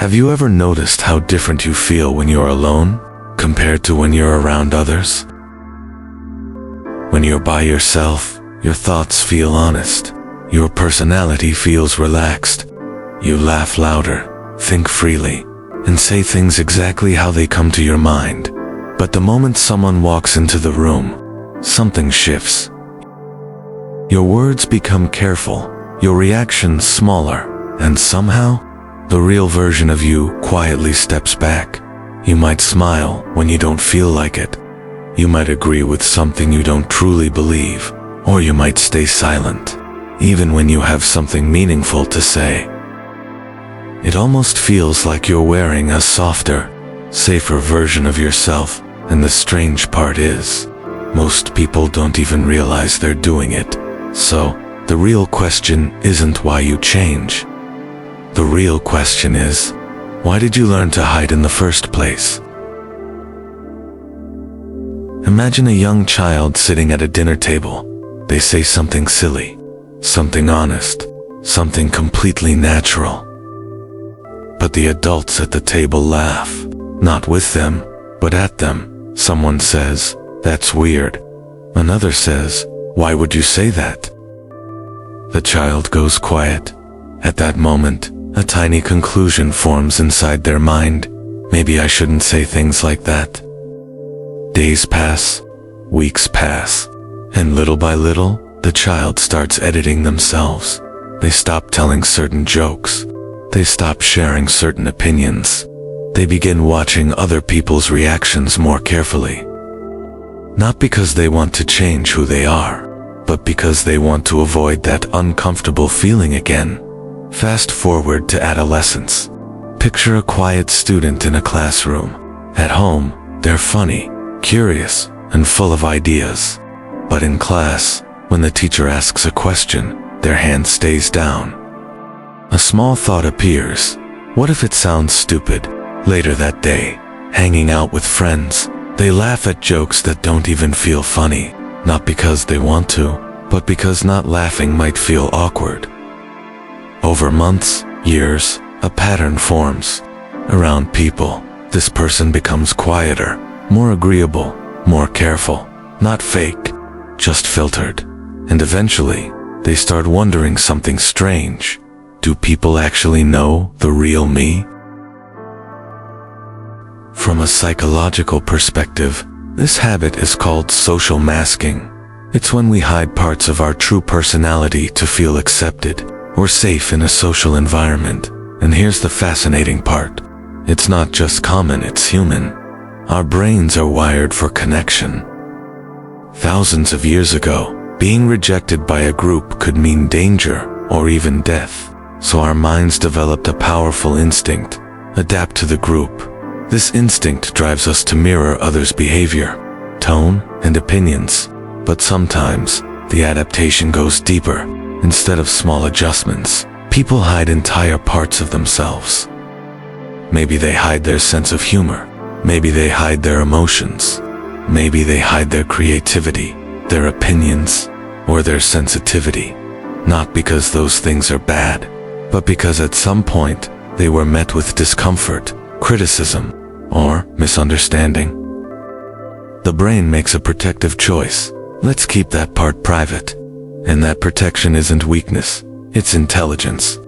Have you ever noticed how different you feel when you're alone compared to when you're around others? When you're by yourself, your thoughts feel honest. Your personality feels relaxed. You laugh louder, think freely, and say things exactly how they come to your mind. But the moment someone walks into the room, something shifts. Your words become careful, your reactions smaller, and somehow, the real version of you quietly steps back. You might smile when you don't feel like it. You might agree with something you don't truly believe, or you might stay silent, even when you have something meaningful to say. It almost feels like you're wearing a softer, safer version of yourself, and the strange part is, most people don't even realize they're doing it. So, the real question isn't why you change. The real question is, why did you learn to hide in the first place? Imagine a young child sitting at a dinner table. They say something silly, something honest, something completely natural. But the adults at the table laugh, not with them, but at them. Someone says, "That's weird." Another says, "Why would you say that?" The child goes quiet. At that moment, a tiny conclusion forms inside their mind. Maybe I shouldn't say things like that. Days pass, weeks pass, and little by little, the child starts editing themselves. They stop telling certain jokes. They stop sharing certain opinions. They begin watching other people's reactions more carefully. Not because they want to change who they are, but because they want to avoid that uncomfortable feeling again. Fast forward to adolescence. Picture a quiet student in a classroom. At home, they're funny, curious, and full of ideas. But in class, when the teacher asks a question, their hand stays down. A small thought appears. What if it sounds stupid? Later that day, hanging out with friends, they laugh at jokes that don't even feel funny. Not because they want to, but because not laughing might feel awkward. Over months, years, a pattern forms. Around people, this person becomes quieter, more agreeable, more careful, not fake, just filtered. And eventually, they start wondering something strange. Do people actually know the real me? From a psychological perspective, this habit is called social masking. It's when we hide parts of our true personality to feel accepted or safe in a social environment. And here's the fascinating part. It's not just common, it's human. Our brains are wired for connection. Thousands of years ago, being rejected by a group could mean danger or even death. So our minds developed a powerful instinct: adapt to the group. This instinct drives us to mirror others' behavior, tone, and opinions. But sometimes, the adaptation goes deeper. Instead of small adjustments, people hide entire parts of themselves. Maybe they hide their sense of humor. Maybe they hide their emotions. Maybe they hide their creativity, their opinions, or their sensitivity. Not because those things are bad, but because at some point, they were met with discomfort, criticism, or misunderstanding. The brain makes a protective choice. Let's keep that part private. And that protection isn't weakness, it's intelligence.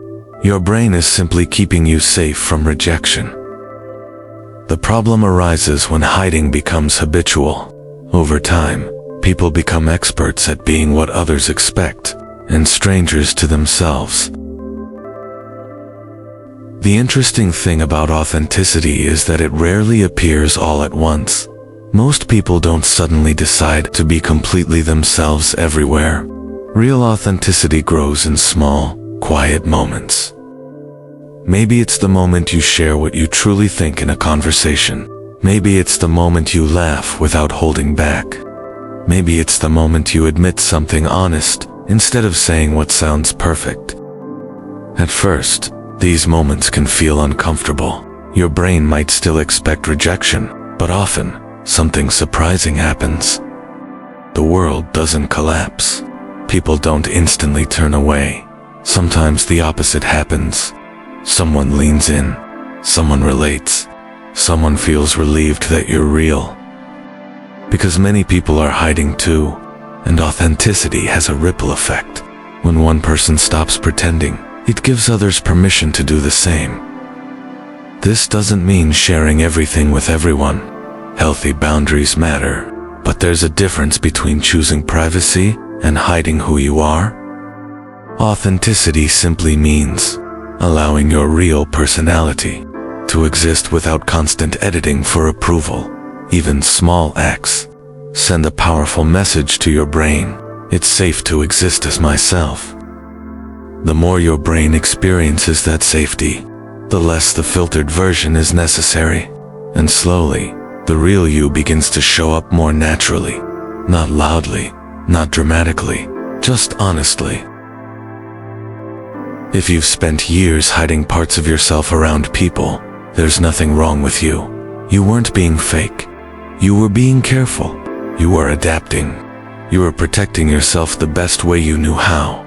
Your brain is simply keeping you safe from rejection. The problem arises when hiding becomes habitual. Over time, people become experts at being what others expect, and strangers to themselves. The interesting thing about authenticity is that it rarely appears all at once. Most people don't suddenly decide to be completely themselves everywhere. Real authenticity grows in small, quiet moments. Maybe it's the moment you share what you truly think in a conversation. Maybe it's the moment you laugh without holding back. Maybe it's the moment you admit something honest instead of saying what sounds perfect. At first, these moments can feel uncomfortable. Your brain might still expect rejection, but often, something surprising happens. The world doesn't collapse. People don't instantly turn away. Sometimes the opposite happens. Someone leans in. someone relates, someone feels relieved that you're real. Because many people are hiding too, and authenticity has a ripple effect. When one person stops pretending, it gives others permission to do the same. This doesn't mean sharing everything with everyone. Healthy boundaries matter, but there's a difference between choosing privacy and hiding who you are. Authenticity simply means allowing your real personality to exist without constant editing for approval. Even small acts send a powerful message to your brain. It's safe to exist as myself. The more your brain experiences that safety, the less the filtered version is necessary. And slowly, the real you begins to show up more naturally. Not loudly, not dramatically, just honestly. If you've spent years hiding parts of yourself around people, there's nothing wrong with you. You weren't being fake. You were being careful. You were adapting. You were protecting yourself the best way you knew how.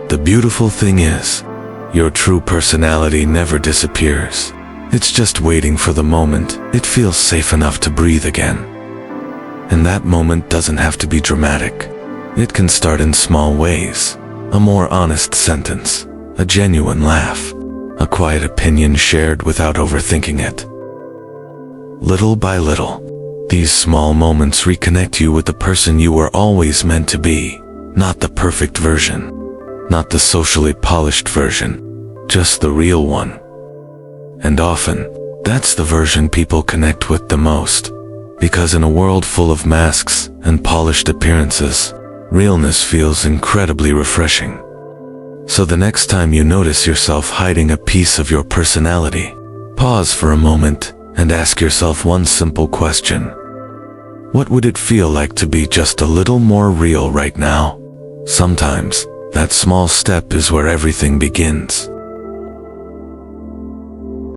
The beautiful thing is, your true personality never disappears. It's just waiting for the moment it feels safe enough to breathe again. And that moment doesn't have to be dramatic. It can start in small ways. A more honest sentence, a genuine laugh, a quiet opinion shared without overthinking it. Little by little, these small moments reconnect you with the person you were always meant to be. Not the perfect version, not the socially polished version, just the real one. And often, that's the version people connect with the most. Because in a world full of masks and polished appearances, realness feels incredibly refreshing. So the next time you notice yourself hiding a piece of your personality, pause for a moment and ask yourself one simple question. What would it feel like to be just a little more real right now? Sometimes, that small step is where everything begins.